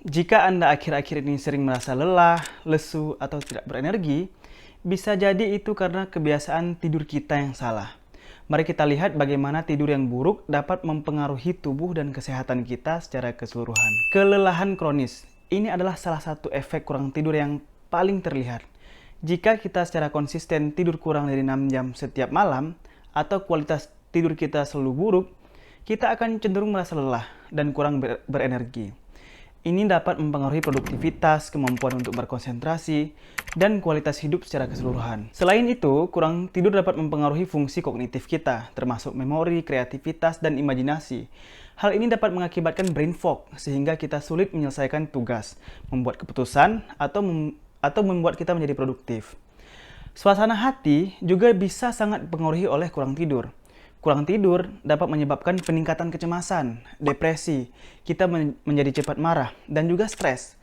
Jika Anda akhir-akhir ini sering merasa lelah, lesu, atau tidak berenergi, bisa jadi itu karena kebiasaan tidur kita yang salah. Mari kita lihat bagaimana tidur yang buruk dapat mempengaruhi tubuh dan kesehatan kita secara keseluruhan. Kelelahan kronis. Ini adalah salah satu efek kurang tidur yang paling terlihat. Jika kita secara konsisten tidur kurang dari 6 jam setiap malam, atau kualitas tidur kita selalu buruk, kita akan cenderung merasa lelah dan kurang berenergi. Ini dapat mempengaruhi produktivitas, kemampuan untuk berkonsentrasi, dan kualitas hidup secara keseluruhan. Selain itu, kurang tidur dapat mempengaruhi fungsi kognitif kita, termasuk memori, kreativitas, dan imajinasi. Hal ini dapat mengakibatkan brain fog, sehingga kita sulit menyelesaikan tugas, membuat keputusan, atau membuat kita menjadi produktif. Suasana hati juga bisa sangat dipengaruhi oleh kurang tidur. Kurang tidur dapat menyebabkan peningkatan kecemasan, depresi, kita menjadi cepat marah, dan juga stres.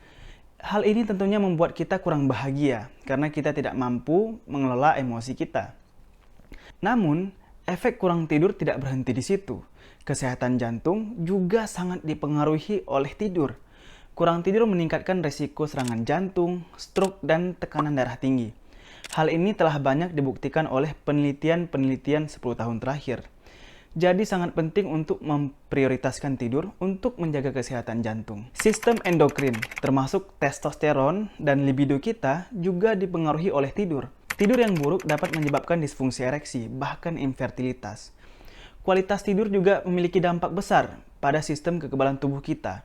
Hal ini tentunya membuat kita kurang bahagia karena kita tidak mampu mengelola emosi kita. Namun, efek kurang tidur tidak berhenti di situ. Kesehatan jantung juga sangat dipengaruhi oleh tidur. Kurang tidur meningkatkan risiko serangan jantung, stroke, dan tekanan darah tinggi. Hal ini telah banyak dibuktikan oleh penelitian-penelitian 10 tahun terakhir. Jadi sangat penting untuk memprioritaskan tidur untuk menjaga kesehatan jantung. Sistem endokrin, termasuk testosteron dan libido kita, juga dipengaruhi oleh tidur. Tidur yang buruk dapat menyebabkan disfungsi ereksi, bahkan infertilitas. Kualitas tidur juga memiliki dampak besar pada sistem kekebalan tubuh kita.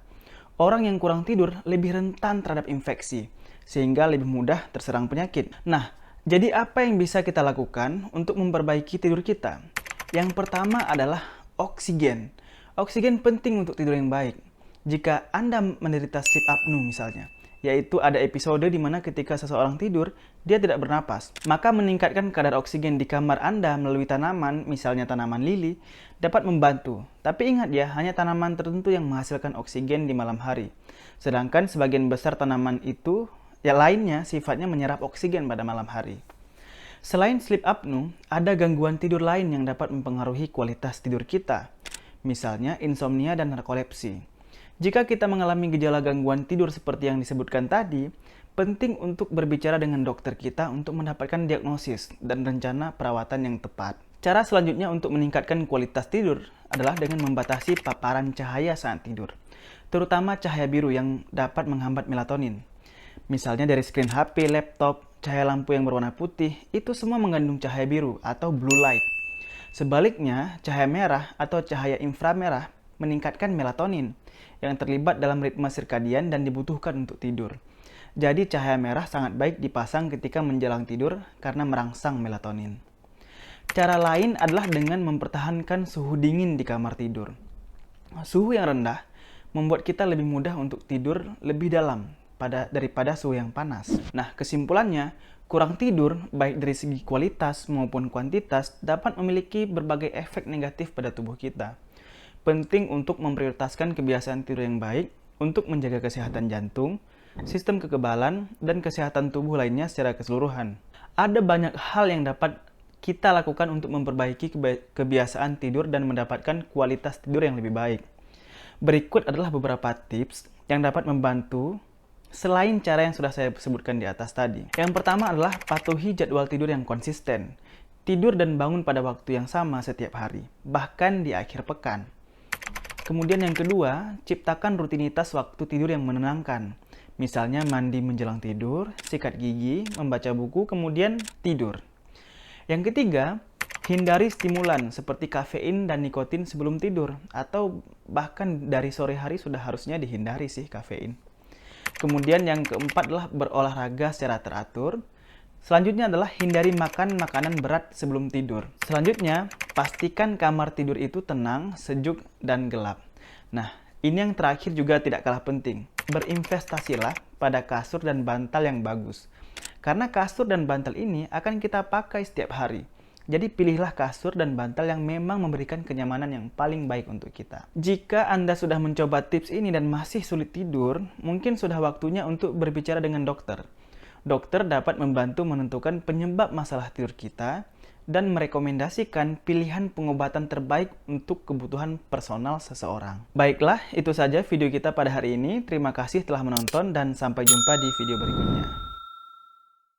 Orang yang kurang tidur lebih rentan terhadap infeksi, sehingga lebih mudah terserang penyakit. Nah, jadi apa yang bisa kita lakukan untuk memperbaiki tidur kita? Yang pertama adalah oksigen. Oksigen penting untuk tidur yang baik. Jika Anda menderita sleep apnea misalnya, yaitu ada episode di mana ketika seseorang tidur, dia tidak bernapas, maka meningkatkan kadar oksigen di kamar Anda melalui tanaman, misalnya tanaman lili, dapat membantu. Tapi ingat ya, hanya tanaman tertentu yang menghasilkan oksigen di malam hari. Sedangkan sebagian besar tanaman itu, lainnya sifatnya menyerap oksigen pada malam hari. Selain sleep apnea, ada gangguan tidur lain yang dapat mempengaruhi kualitas tidur kita, misalnya insomnia dan narkolepsi. Jika kita mengalami gejala gangguan tidur seperti yang disebutkan tadi, penting untuk berbicara dengan dokter kita untuk mendapatkan diagnosis dan rencana perawatan yang tepat. Cara selanjutnya untuk meningkatkan kualitas tidur adalah dengan membatasi paparan cahaya saat tidur, terutama cahaya biru yang dapat menghambat melatonin. Misalnya dari screen HP, laptop, cahaya lampu yang berwarna putih, itu semua mengandung cahaya biru atau blue light. Sebaliknya, cahaya merah atau cahaya inframerah meningkatkan melatonin yang terlibat dalam ritme sirkadian dan dibutuhkan untuk tidur. Jadi cahaya merah sangat baik dipasang ketika menjelang tidur karena merangsang melatonin. Cara lain adalah dengan mempertahankan suhu dingin di kamar tidur. Suhu yang rendah membuat kita lebih mudah untuk tidur lebih dalam daripada suhu yang panas. Nah, kesimpulannya, kurang tidur, baik dari segi kualitas maupun kuantitas, dapat memiliki berbagai efek negatif pada tubuh kita. Penting untuk memprioritaskan kebiasaan tidur yang baik untuk menjaga kesehatan jantung, sistem kekebalan, dan kesehatan tubuh lainnya secara keseluruhan. Ada banyak hal yang dapat kita lakukan untuk memperbaiki kebiasaan tidur dan mendapatkan kualitas tidur yang lebih baik. Berikut adalah beberapa tips yang dapat membantu selain cara yang sudah saya sebutkan di atas tadi. Yang pertama adalah patuhi jadwal tidur yang konsisten. Tidur dan bangun pada waktu yang sama setiap hari, bahkan di akhir pekan. Kemudian yang kedua, ciptakan rutinitas waktu tidur yang menenangkan. Misalnya mandi menjelang tidur, sikat gigi, membaca buku, kemudian tidur. Yang ketiga, hindari stimulan seperti kafein dan nikotin sebelum tidur, atau bahkan dari sore hari sudah harusnya dihindari sih kafein. Kemudian yang keempat adalah berolahraga secara teratur. Selanjutnya adalah hindari makan makanan berat sebelum tidur. Selanjutnya, pastikan kamar tidur itu tenang, sejuk, dan gelap. Nah, ini yang terakhir juga tidak kalah penting. Berinvestasilah pada kasur dan bantal yang bagus. Karena kasur dan bantal ini akan kita pakai setiap hari. Jadi pilihlah kasur dan bantal yang memang memberikan kenyamanan yang paling baik untuk kita. Jika Anda sudah mencoba tips ini dan masih sulit tidur, mungkin sudah waktunya untuk berbicara dengan dokter. Dokter dapat membantu menentukan penyebab masalah tidur kita dan merekomendasikan pilihan pengobatan terbaik untuk kebutuhan personal seseorang. Baiklah, itu saja video kita pada hari ini. Terima kasih telah menonton dan sampai jumpa di video berikutnya.